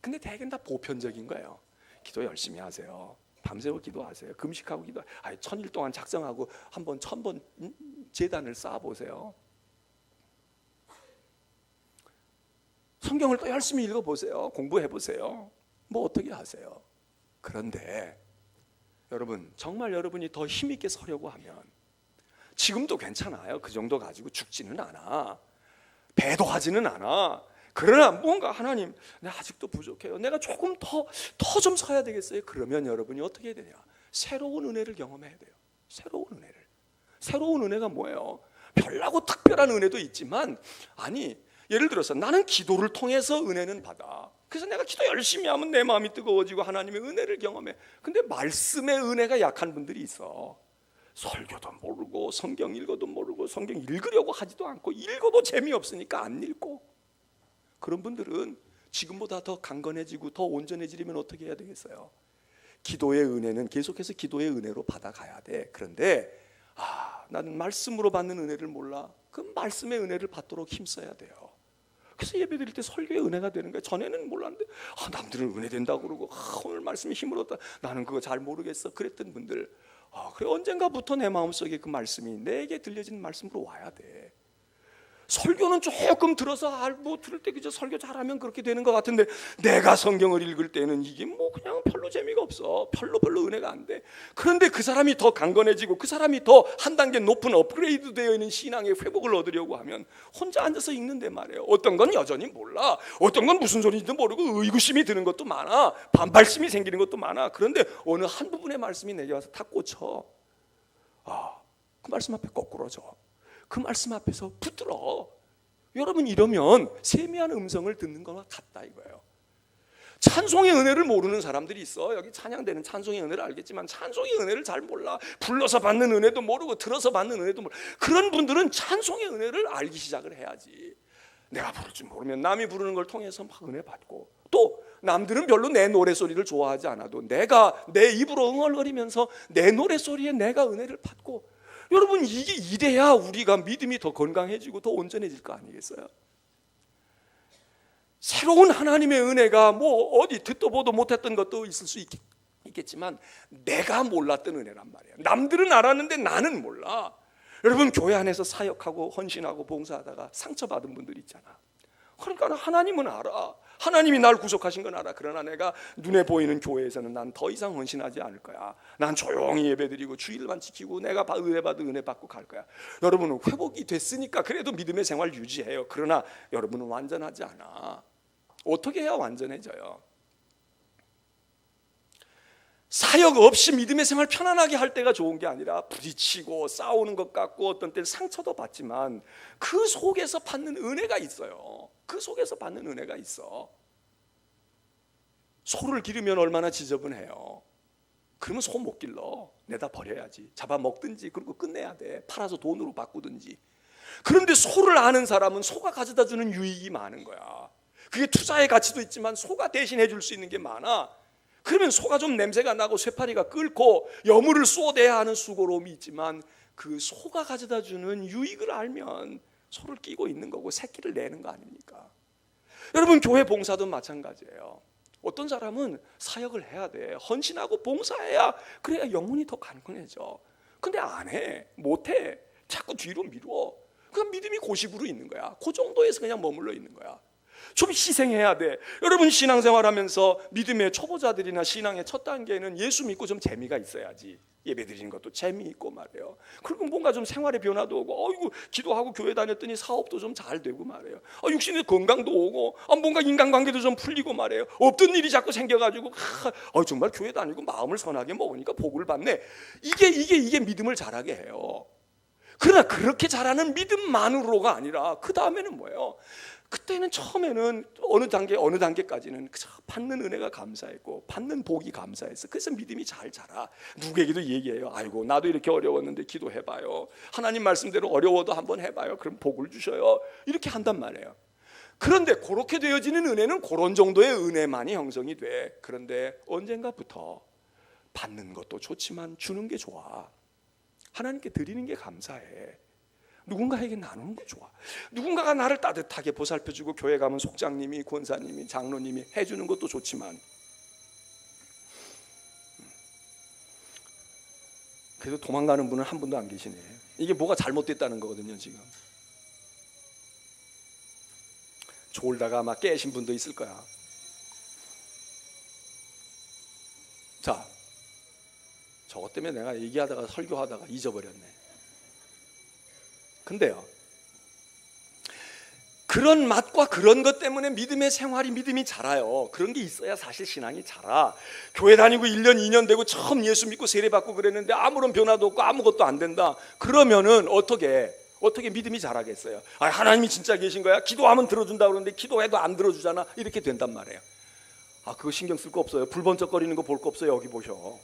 근데 대개는 다 보편적인 거예요. 기도 열심히 하세요. 밤새워 기도하세요. 금식하고 기도. 천일 동안 작정하고 한번 1000번 제단을 쌓아보세요. 성경을 또 열심히 읽어보세요. 공부해보세요. 뭐 어떻게 하세요? 그런데 여러분, 정말 여러분이 더 힘있게 서려고 하면 지금도 괜찮아요. 그 정도 가지고 죽지는 않아. 배도하지는 않아. 그러나 뭔가 하나님, 내가 아직도 부족해요. 내가 조금 더 좀 서야 되겠어요. 그러면 여러분이 어떻게 해야 되냐? 새로운 은혜를 경험해야 돼요. 새로운 은혜를. 새로운 은혜가 뭐예요? 별나고 특별한 은혜도 있지만, 아니, 예를 들어서 나는 기도를 통해서 은혜는 받아. 그래서 내가 기도 열심히 하면 내 마음이 뜨거워지고 하나님의 은혜를 경험해. 근데 말씀의 은혜가 약한 분들이 있어. 설교도 모르고 성경 읽어도 모르고 성경 읽으려고 하지도 않고 읽어도 재미없으니까 안 읽고. 그런 분들은 지금보다 더 강건해지고 더 온전해지려면 어떻게 해야 되겠어요? 기도의 은혜는 계속해서 기도의 은혜로 받아가야 돼. 그런데 나는 말씀으로 받는 은혜를 몰라. 그 말씀의 은혜를 받도록 힘써야 돼요. 그래서 예배 드릴 때 설교의 은혜가 되는 거예요. 전에는 몰랐는데 남들은 은혜 된다고 그러고 오늘 말씀이 힘을 얻다. 나는 그거 잘 모르겠어. 그랬던 분들, 그래 언젠가부터 내 마음속에 그 말씀이 내게 들려지는 말씀으로 와야 돼. 설교는 조금 들어서 뭐 들을 때 그저 설교 잘하면 그렇게 되는 것 같은데 내가 성경을 읽을 때는 이게 뭐 그냥 별로 재미가 없어. 별로 은혜가 안 돼. 그런데 그 사람이 더 강건해지고 그 사람이 더 한 단계 높은 업그레이드 되어 있는 신앙의 회복을 얻으려고 하면 혼자 앉아서 읽는데 말이에요. 어떤 건 여전히 몰라. 어떤 건 무슨 소리인지도 모르고 의구심이 드는 것도 많아. 반발심이 생기는 것도 많아. 그런데 어느 한 부분의 말씀이 내게 와서 탁 꽂혀. 그 말씀 앞에 거꾸로져. 그 말씀 앞에서 붙들어. 여러분, 이러면 세미한 음성을 듣는 것과 같다 이거예요. 찬송의 은혜를 모르는 사람들이 있어. 여기 찬양되는 찬송의 은혜를 알겠지만 찬송의 은혜를 잘 몰라. 불러서 받는 은혜도 모르고 들어서 받는 은혜도 모르고. 그런 분들은 찬송의 은혜를 알기 시작을 해야지. 내가 부를 줄 모르면 남이 부르는 걸 통해서 막 은혜 받고, 또 남들은 별로 내 노래소리를 좋아하지 않아도 내가 내 입으로 응얼거리면서 내 노래소리에 내가 은혜를 받고. 여러분, 이게 이래야 우리가 믿음이 더 건강해지고 더 온전해질 거 아니겠어요? 새로운 하나님의 은혜가 뭐 어디 듣도 보도 못했던 것도 있을 수 있겠지만 내가 몰랐던 은혜란 말이에요. 남들은 알았는데 나는 몰라. 여러분, 교회 안에서 사역하고 헌신하고 봉사하다가 상처받은 분들 있잖아. 그러니까 하나님은 알아. 하나님이 날 구속하신 건 알아. 그러나 내가 눈에 보이는 교회에서는 난 더 이상 헌신하지 않을 거야. 난 조용히 예배드리고 주일만 지키고 내가 은혜 받은 은혜 받고 갈 거야. 여러분은 회복이 됐으니까 그래도 믿음의 생활 유지해요. 그러나 여러분은 완전하지 않아. 어떻게 해야 완전해져요? 사역 없이 믿음의 생활 편안하게 할 때가 좋은 게 아니라 부딪히고 싸우는 것 같고 어떤 때는 상처도 받지만 그 속에서 받는 은혜가 있어요. 그 속에서 받는 은혜가 있어. 소를 기르면 얼마나 지저분해요. 그러면 소 못 길러. 내다 버려야지. 잡아먹든지 그리고 끝내야 돼. 팔아서 돈으로 바꾸든지. 그런데 소를 아는 사람은 소가 가져다 주는 유익이 많은 거야. 그게 투자의 가치도 있지만 소가 대신해 줄 수 있는 게 많아. 그러면 소가 좀 냄새가 나고 쇠파리가 끓고 여물을 쏘대야 하는 수고로움이 있지만 그 소가 가져다 주는 유익을 알면 소를 끼고 있는 거고 새끼를 내는 거 아닙니까? 여러분, 교회 봉사도 마찬가지예요. 어떤 사람은 사역을 해야 돼. 헌신하고 봉사해야 그래야 영혼이 더 강건해져. 근데 안 해. 못 해. 자꾸 뒤로 미루어. 그냥 믿음이 고집으로 있는 거야. 그 정도에서 그냥 머물러 있는 거야. 좀 희생해야 돼. 여러분, 신앙생활하면서 믿음의 초보자들이나 신앙의 첫 단계는 예수 믿고 좀 재미가 있어야지. 예배드리는 것도 재미있고 말이에요. 그리고 뭔가 좀 생활의 변화도 오고, 어이구 기도하고 교회 다녔더니 사업도 좀 잘 되고 말이에요. 육신의 건강도 오고, 뭔가 인간관계도 좀 풀리고 말이에요. 없던 일이 자꾸 생겨가지고 정말 교회 다니고 마음을 선하게 먹으니까 복을 받네. 이게 믿음을 자라게 해요. 그러나 그렇게 자라는 믿음만으로가 아니라 그 다음에는 뭐예요? 그때는 처음에는 어느 단계까지는 받는 은혜가 감사했고 받는 복이 감사했어. 그래서 믿음이 잘 자라. 누구에게도 얘기해요. 아이고 나도 이렇게 어려웠는데 기도해봐요. 하나님 말씀대로 어려워도 한번 해봐요. 그럼 복을 주셔요. 이렇게 한단 말이에요. 그런데 그렇게 되어지는 은혜는 그런 정도의 은혜만이 형성이 돼. 그런데 언젠가부터 받는 것도 좋지만 주는 게 좋아. 하나님께 드리는 게 감사해. 누군가에게 나누는 거 좋아. 누군가가 나를 따뜻하게 보살펴주고 교회 가면 속장님이, 권사님이, 장로님이 해주는 것도 좋지만 그래도 도망가는 분은 한 분도 안 계시네. 이게 뭐가 잘못됐다는 거거든요. 지금 졸다가 막 깨신 분도 있을 거야. 자, 저것 때문에 내가 얘기하다가 설교하다가 잊어버렸네. 근데요, 그런 맛과 그런 것 때문에 믿음의 생활이, 믿음이 자라요. 그런 게 있어야 사실 신앙이 자라. 교회 다니고 1년 2년 되고 처음 예수 믿고 세례받고 그랬는데 아무런 변화도 없고 아무것도 안 된다. 그러면은 어떻게 믿음이 자라겠어요? 하나님이 진짜 계신 거야? 기도하면 들어준다 그러는데 기도해도 안 들어주잖아. 이렇게 된단 말이에요. 그거 신경 쓸 거 없어요. 불 번쩍거리는 거 볼 거 없어요. 여기 보셔.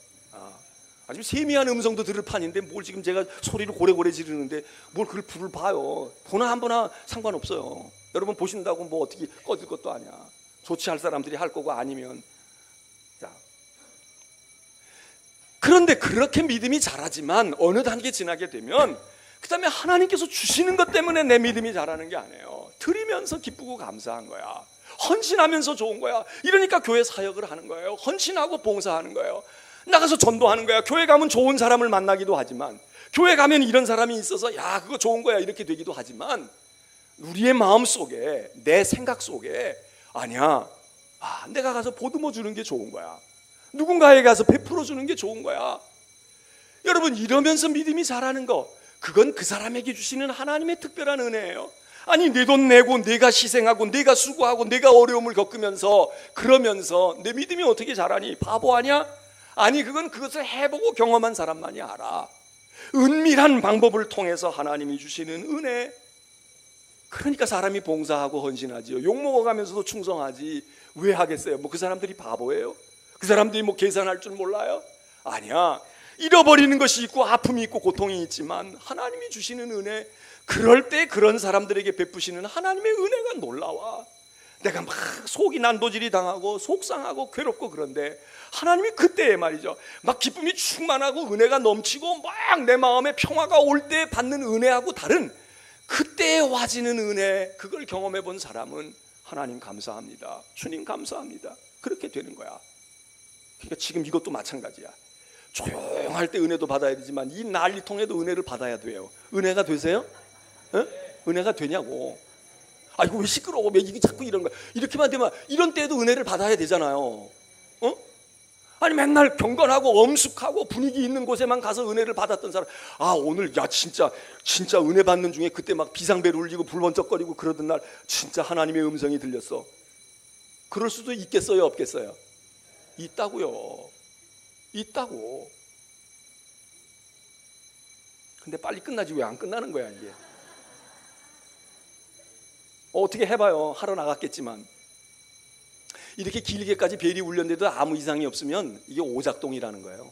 아주 세미한 음성도 들을 판인데 뭘 지금 제가 소리를 고래고래 지르는데 뭘 그걸 불을 봐요. 보나 안 보나 상관없어요. 여러분 보신다고 뭐 어떻게 꺼질 것도 아니야. 좋지 할 사람들이 할 거고 아니면. 자, 그런데 그렇게 믿음이 자라지만 어느 단계 지나게 되면 그 다음에 하나님께서 주시는 것 때문에 내 믿음이 자라는 게 아니에요. 드리면서 기쁘고 감사한 거야. 헌신하면서 좋은 거야. 이러니까 교회 사역을 하는 거예요. 헌신하고 봉사하는 거예요. 나가서 전도하는 거야. 교회 가면 좋은 사람을 만나기도 하지만, 교회 가면 이런 사람이 있어서 야 그거 좋은 거야 이렇게 되기도 하지만, 우리의 마음 속에, 내 생각 속에 아니야, 내가 가서 보듬어 주는 게 좋은 거야, 누군가에게 가서 베풀어 주는 게 좋은 거야. 여러분, 이러면서 믿음이 자라는 거, 그건 그 사람에게 주시는 하나님의 특별한 은혜예요. 아니, 내 돈 내고 내가 희생하고 내가 수고하고 내가 어려움을 겪으면서 그러면서 내 믿음이 어떻게 자라니? 바보 아니야? 아니, 그건 그것을 해보고 경험한 사람만이 알아. 은밀한 방법을 통해서 하나님이 주시는 은혜. 그러니까 사람이 봉사하고 헌신하지요. 욕먹어가면서도 충성하지. 왜 하겠어요? 뭐 그 사람들이 바보예요? 그 사람들이 뭐 계산할 줄 몰라요? 아니야. 잃어버리는 것이 있고 아픔이 있고 고통이 있지만 하나님이 주시는 은혜, 그럴 때 그런 사람들에게 베푸시는 하나님의 은혜가 놀라워. 내가 막 속이 난도질이 당하고 속상하고 괴롭고 그런데 하나님이 그때에 말이죠, 막 기쁨이 충만하고 은혜가 넘치고 막 내 마음에 평화가 올 때 받는 은혜하고 다른 그때에 와지는 은혜, 그걸 경험해 본 사람은 하나님 감사합니다, 주님 감사합니다, 그렇게 되는 거야. 그러니까 지금 이것도 마찬가지야. 조용할 때 은혜도 받아야 되지만 이 난리통에도 은혜를 받아야 돼요. 은혜가 되세요? 에? 은혜가 되냐고. 이거 왜 시끄러워? 왜 이게 자꾸 이런 거야? 이렇게만 되면 이런 때에도 은혜를 받아야 되잖아요. 아니, 맨날 경건하고 엄숙하고 분위기 있는 곳에만 가서 은혜를 받았던 사람, 오늘 진짜 은혜 받는 중에 그때 막 비상벨 울리고 불 번쩍거리고 그러던 날 진짜 하나님의 음성이 들렸어. 그럴 수도 있겠어요, 없겠어요? 있다고요. 있다고. 근데 빨리 끝나지 왜 안 끝나는 거야 이게? 어떻게 해봐요. 하러 나갔겠지만 이렇게 길게까지 벨이 울렸는데도 아무 이상이 없으면 이게 오작동이라는 거예요.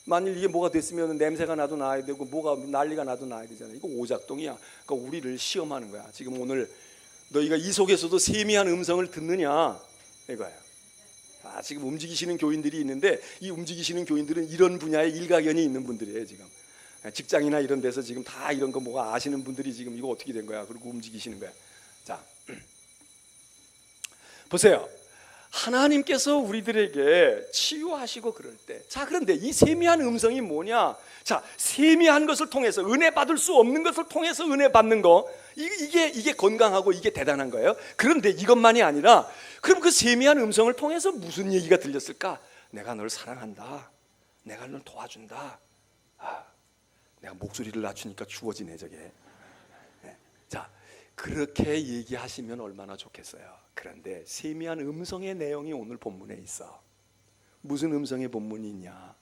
만일 이게 뭐가 됐으면 냄새가 나도 나야 되고 뭐가 난리가 나도 나야 되잖아요. 이거 오작동이야. 그러니까 우리를 시험하는 거야. 지금 오늘 너희가 이 속에서도 세미한 음성을 듣느냐 이거예요. 지금 움직이시는 교인들이 있는데 이 움직이시는 교인들은 이런 분야에 일가견이 있는 분들이에요. 지금 직장이나 이런 데서 지금 다 이런 거 뭐가 아시는 분들이 지금 이거 어떻게 된 거야 그리고 움직이시는 거야. 자, 보세요. 하나님께서 우리들에게 치유하시고 그럴 때, 자, 그런데 이 세미한 음성이 뭐냐? 자, 세미한 것을 통해서, 은혜 받을 수 없는 것을 통해서 은혜 받는 거, 이게 건강하고 이게 대단한 거예요. 그런데 이것만이 아니라, 그럼 그 세미한 음성을 통해서 무슨 얘기가 들렸을까? 내가 널 사랑한다, 내가 널 도와준다. 내가 목소리를 낮추니까 추워지네 저게. 자, 그렇게 얘기하시면 얼마나 좋겠어요. 그런데 세미한 음성의 내용이 오늘 본문에 있어. 무슨 음성의 본문이 있냐?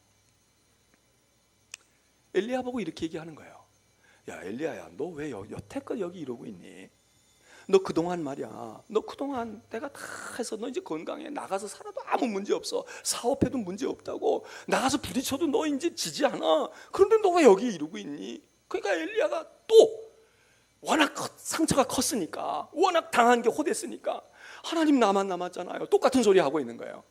엘리야 보고 이렇게 얘기하는 거예요. 야, 엘리야야, 너 왜 여태껏 여기 이러고 있니? 너 그동안 말이야, 너 그동안 내가 다 해서 너 이제 건강해, 나가서 살아도 아무 문제 없어, 사업해도 문제 없다고, 나가서 부딪혀도 너 이제 지지 않아. 그런데 너 왜 여기 이러고 있니? 그러니까 엘리야가 또 워낙 상처가 컸으니까, 워낙 당한 게 호됐으니까 하나님 나만 남았잖아요. 똑같은 소리 하고 있는 거예요.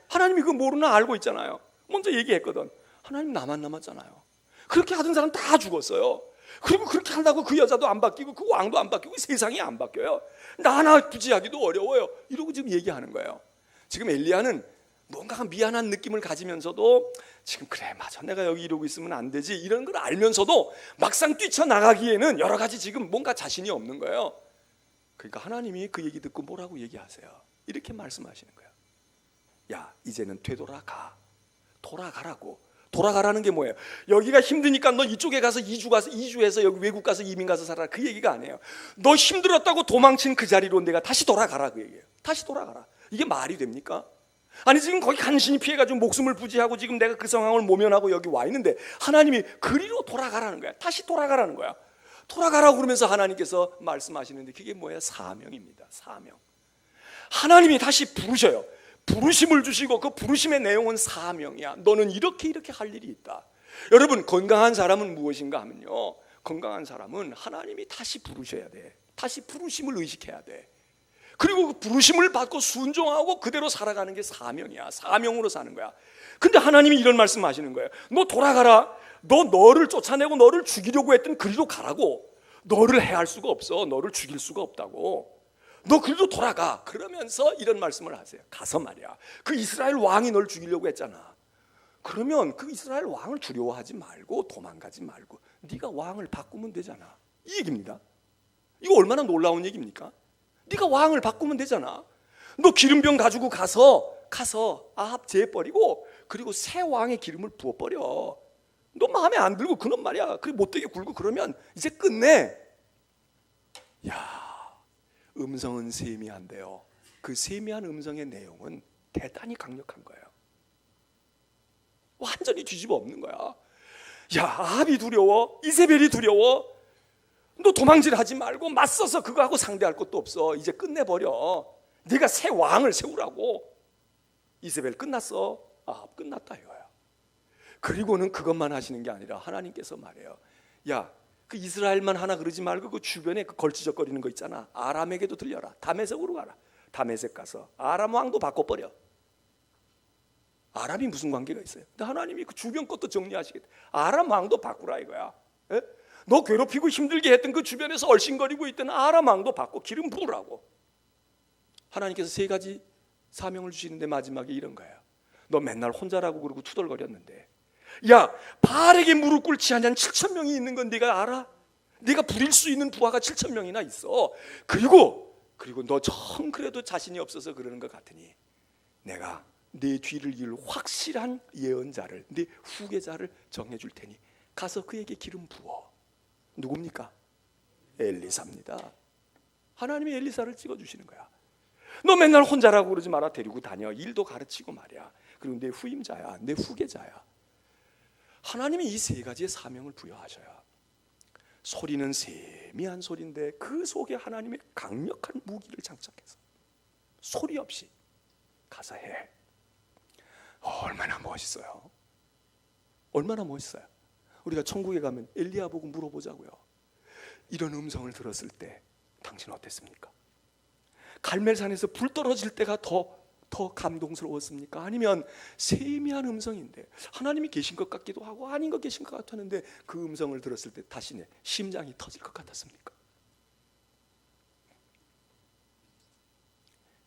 하나님이 그거 모르나 알고 있잖아요. 먼저 얘기했거든. 하나님 나만 남았잖아요. 그렇게 하던 사람 다 죽었어요. 그리고 그렇게 한다고 그 여자도 안 바뀌고 그 왕도 안 바뀌고 세상이 안 바뀌어요. 나 하나 부지하기도 어려워요. 이러고 지금 얘기하는 거예요. 지금 엘리야는 뭔가 미안한 느낌을 가지면서도 지금 그래 맞아 내가 여기 이러고 있으면 안 되지 이런 걸 알면서도 막상 뛰쳐나가기에는 여러 가지 지금 뭔가 자신이 없는 거예요. 그러니까 하나님이 그 얘기 듣고 뭐라고 얘기하세요? 이렇게 말씀하시는 거예요. 야, 이제는 되돌아가. 돌아가라고. 돌아가라는 게 뭐예요? 여기가 힘드니까 너 이쪽에 가서 이주해서 여기 외국 가서 이민 가서 살아라, 그 얘기가 아니에요. 너 힘들었다고 도망친 그 자리로 내가 다시 돌아가라, 그 얘기예요. 다시 돌아가라. 이게 말이 됩니까? 아니, 지금 거기 간신히 피해가지고 목숨을 부지하고 지금 내가 그 상황을 모면하고 여기 와 있는데 하나님이 그리로 돌아가라는 거야. 다시 돌아가라는 거야. 돌아가라고 그러면서 하나님께서 말씀하시는데 그게 뭐예요? 사명입니다. 사명. 하나님이 다시 부르셔요. 부르심을 주시고 그 부르심의 내용은 사명이야. 너는 이렇게 할 일이 있다. 여러분, 건강한 사람은 무엇인가 하면요, 건강한 사람은 하나님이 다시 부르셔야 돼. 다시 부르심을 의식해야 돼. 그리고 그 부르심을 받고 순종하고 그대로 살아가는 게 사명이야. 사명으로 사는 거야. 근데 하나님이 이런 말씀하시는 거예요. 너 돌아가라. 너를 쫓아내고 너를 죽이려고 했던 그리로 가라고. 너를 해할 수가 없어. 너를 죽일 수가 없다고. 너 그리로 돌아가. 그러면서 이런 말씀을 하세요. 가서 말이야, 그 이스라엘 왕이 널 죽이려고 했잖아. 그러면 그 이스라엘 왕을 두려워하지 말고 도망가지 말고 네가 왕을 바꾸면 되잖아. 이 얘기입니다. 이거 얼마나 놀라운 얘기입니까? 네가 왕을 바꾸면 되잖아. 너 기름병 가지고 가서 아합 재버리고 그리고 새 왕의 기름을 부어버려. 너 마음에 안 들고 그런 말이야. 그래 못되게 굴고 그러면 이제 끝내. 야, 음성은 세미한데요, 그 세미한 음성의 내용은 대단히 강력한 거예요. 완전히 뒤집어 엎는 거야. 야, 아합이 두려워? 이세벨이 두려워? 너 도망질하지 말고 맞서서 그거하고 상대할 것도 없어. 이제 끝내버려. 네가 새 왕을 세우라고. 이세벨 끝났어. 아합 끝났다 이거야. 그리고는 그것만 하시는 게 아니라 하나님께서 말해요. 야, 그 이스라엘만 하나 그러지 말고 그 주변에 그 걸치적거리는 거 있잖아. 아람에게도 들려라. 다메섹으로 가라. 다메섹 가서 아람 왕도 바꿔버려. 아람이 무슨 관계가 있어요? 근데 하나님이 그 주변 것도 정리하시겠다. 아람 왕도 바꾸라 이거야. 에? 너 괴롭히고 힘들게 했던 그 주변에서 얼씬거리고 있던 아람 왕도 바꿔 기름 부으라고. 하나님께서 세 가지 사명을 주시는데 마지막에 이런 거예요. 너 맨날 혼자라고 그러고 투덜거렸는데, 야, 바알에게 무릎 꿇지 않은 7천 명이 있는 건 네가 알아? 네가 부릴 수 있는 부하가 7천 명이나 있어. 그리고 너 정 그래도 자신이 없어서 그러는 것 같으니 내가 내 뒤를 이을 확실한 예언자를, 네 후계자를 정해줄 테니 가서 그에게 기름 부어. 누굽니까? 엘리사입니다. 하나님이 엘리사를 찍어주시는 거야. 너 맨날 혼자라고 그러지 마라. 데리고 다녀. 일도 가르치고 말이야. 그리고 내 후임자야, 내 후계자야. 하나님이 이 세 가지의 사명을 부여하셔요. 소리는 세미한 소리인데 그 속에 하나님의 강력한 무기를 장착해서 소리 없이 가서 해. 얼마나 멋있어요. 얼마나 멋있어요. 우리가 천국에 가면 엘리야 보고 물어보자고요. 이런 음성을 들었을 때 당신 어땠습니까? 갈멜산에서 불 떨어질 때가 더 감동스러웠습니까? 아니면 세미한 음성인데 하나님이 계신 것 같기도 하고 아닌 것 계신 것 같았는데 그 음성을 들었을 때 자신의 심장이 터질 것 같았습니까?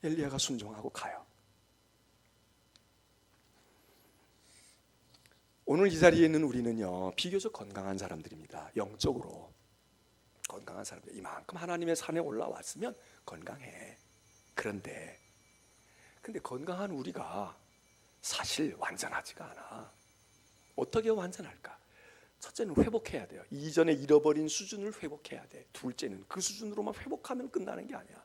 엘리야가 순종하고 가요. 오늘 이 자리에 있는 우리는요, 비교적 건강한 사람들입니다. 영적으로 건강한 사람들. 이만큼 하나님의 산에 올라왔으면 건강해. 그런데 건강한 우리가 사실 완전하지가 않아. 어떻게 완전할까? 첫째는 회복해야 돼요. 이전에 잃어버린 수준을 회복해야 돼. 둘째는 그 수준으로만 회복하면 끝나는 게 아니야.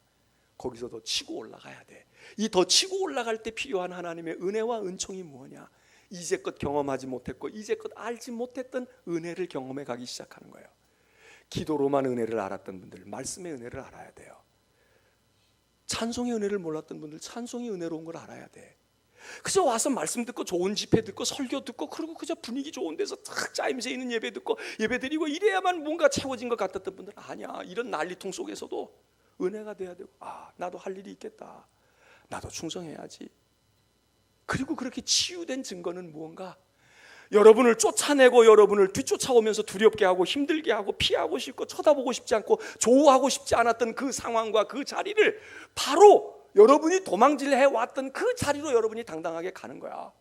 거기서 더 치고 올라가야 돼. 이 더 치고 올라갈 때 필요한 하나님의 은혜와 은총이 뭐냐? 이제껏 경험하지 못했고 이제껏 알지 못했던 은혜를 경험해 가기 시작하는 거예요. 기도로만 은혜를 알았던 분들 말씀의 은혜를 알아야 돼요. 찬송의 은혜를 몰랐던 분들 찬송의 은혜로운 걸 알아야 돼. 그저 와서 말씀 듣고 좋은 집회 듣고 설교 듣고 그리고 그저 분위기 좋은 데서 탁 짜임새 있는 예배 듣고 예배 드리고 이래야만 뭔가 채워진 것 같았던 분들 아니야. 이런 난리통 속에서도 은혜가 돼야 되고, 아, 나도 할 일이 있겠다. 나도 충성해야지. 그리고 그렇게 치유된 증거는 무언가? 여러분을 쫓아내고 여러분을 뒤쫓아오면서 두렵게 하고 힘들게 하고 피하고 싶고 쳐다보고 싶지 않고 조우하고 싶지 않았던 그 상황과 그 자리를 바로 여러분이 도망질해 왔던 그 자리로 여러분이 당당하게 가는 거야.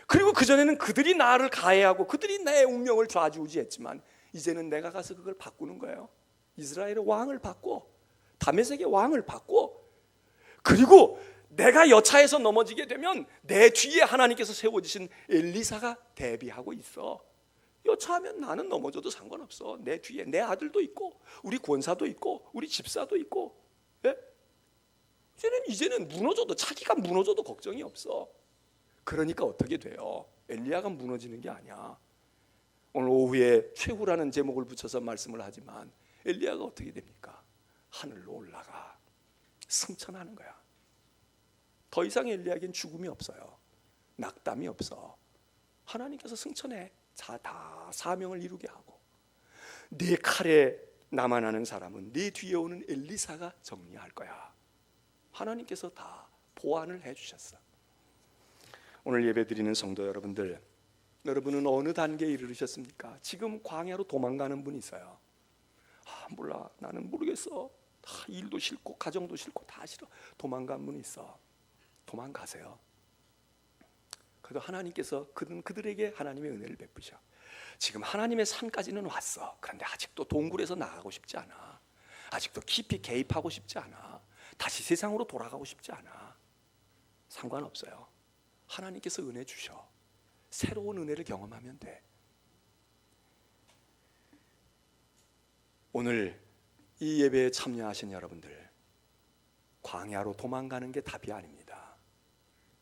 그리고 그전에는 그들이 나를 가해하고 그들이 내 운명을 좌지우지했지만 이제는 내가 가서 그걸 바꾸는 거예요. 이스라엘의 왕을 바꿔, 다메섹의 왕을 바꿔. 그리고 내가 여차해서 넘어지게 되면 내 뒤에 하나님께서 세워주신 엘리사가 대비하고 있어. 여차하면 나는 넘어져도 상관없어. 내 뒤에 내 아들도 있고 우리 권사도 있고 우리 집사도 있고. 예? 이제는 무너져도, 자기가 무너져도 걱정이 없어. 그러니까 어떻게 돼요? 엘리야가 무너지는 게 아니야. 오늘 오후에 최후라는 제목을 붙여서 말씀을 하지만 엘리야가 어떻게 됩니까? 하늘로 올라가 승천하는 거야. 더 이상 엘리야에겐 죽음이 없어요. 낙담이 없어. 하나님께서 승천해 다 사명을 이루게 하고, 네 칼에 남아나는 사람은 네 뒤에 오는 엘리사가 정리할 거야. 하나님께서 다 보완을 해주셨어. 오늘 예배드리는 성도 여러분들, 여러분은 어느 단계에 이르르셨습니까? 지금 광야로 도망가는 분이 있어요. 몰라, 나는 모르겠어. 일도 싫고 가정도 싫고 다 싫어. 도망간 분이 있어. 도망가세요. 그래도 하나님께서 그들에게 하나님의 은혜를 베푸셔. 지금 하나님의 산까지는 왔어. 그런데 아직도 동굴에서 나가고 싶지 않아. 아직도 깊이 개입하고 싶지 않아. 다시 세상으로 돌아가고 싶지 않아. 상관없어요. 하나님께서 은혜 주셔. 새로운 은혜를 경험하면 돼. 오늘 이 예배에 참여하신 여러분들, 광야로 도망가는 게 답이 아닙니다.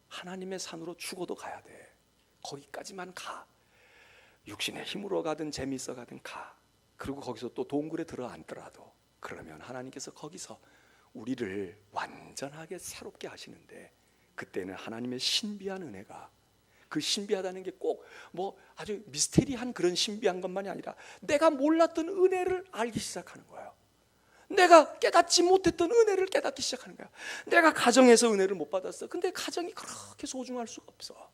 하나님의 산으로 죽어도 가야 돼. 거기까지만 가. 육신의 힘으로 가든 재미있어 가든 가. 그리고 거기서 또 동굴에 들어앉더라도 그러면 하나님께서 거기서 우리를 완전하게 새롭게 하시는데, 그때는 하나님의 신비한 은혜가, 그 신비하다는 게 꼭 뭐 아주 미스테리한 그런 신비한 것만이 아니라 내가 몰랐던 은혜를 알기 시작하는 거예요. 내가 깨닫지 못했던 은혜를 깨닫기 시작하는 거야. 내가 가정에서 은혜를 못 받았어. 근데 가정이 그렇게 소중할 수가 없어.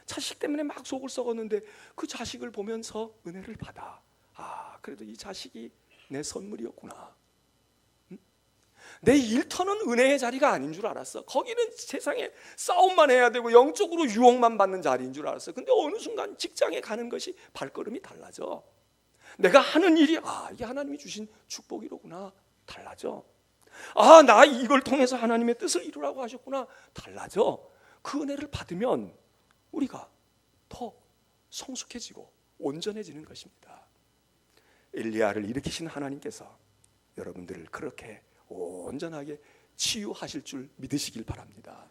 자식 때문에 막 속을 썩었는데 그 자식을 보면서 은혜를 받아. 아, 그래도 이 자식이 내 선물이었구나. 내 일터는 은혜의 자리가 아닌 줄 알았어. 거기는 세상에 싸움만 해야 되고 영적으로 유혹만 받는 자리인 줄 알았어. 근데 어느 순간 직장에 가는 것이 발걸음이 달라져. 내가 하는 일이 이게 하나님이 주신 축복이로구나. 달라져. 나 이걸 통해서 하나님의 뜻을 이루라고 하셨구나. 달라져. 그 은혜를 받으면 우리가 더 성숙해지고 온전해지는 것입니다. 엘리야를 일으키신 하나님께서 여러분들을 그렇게 온전하게 치유하실 줄 믿으시길 바랍니다.